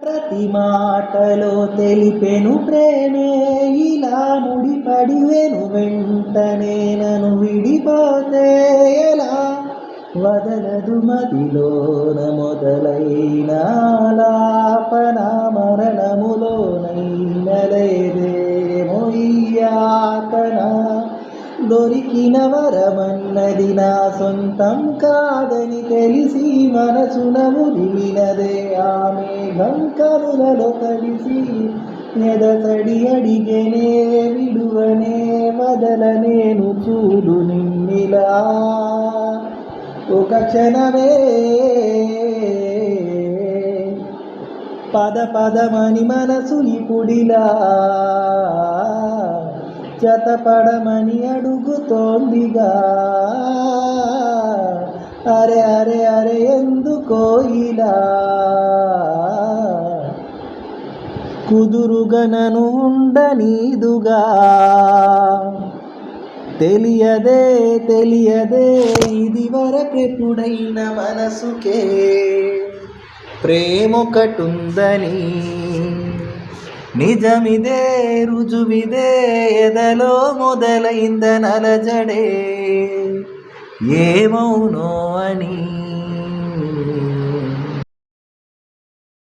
ప్రతి మాటలో తెలిపెను ప్రేమే ఇలా ముడిపడివెను వెంటనే నన్ను విడిపోతే ఎలా వదలదు మదిలోన మొదలైన లాపన మరణములోనైన లేదేమో ఈ యాతన దొరికిన వరమన్నది నా సొంతం కాదని తెలిసి మనసున ఉదిలినదే ఆ మేఘం కనులలో తడిసి ఎదసడి అడిగనే విడువనే వదలనేను చూడు నిన్నిలా ఒక క్షణమే పద పదమని మనసు ఇపుడిలా జతపడమని అడుగుతోందిగా అరే అరే అరే ఎందుకో ఇలా కుదురుగా నన్ను ఉండనీదుగా తెలియదే తెలియదే ఇది వరకెప్పుడైన మనసుకే ప్రేమొకటుందని నిజమిదే రుజువిదే ఎదలో మొదలైందనలజడే ఏమౌనో అని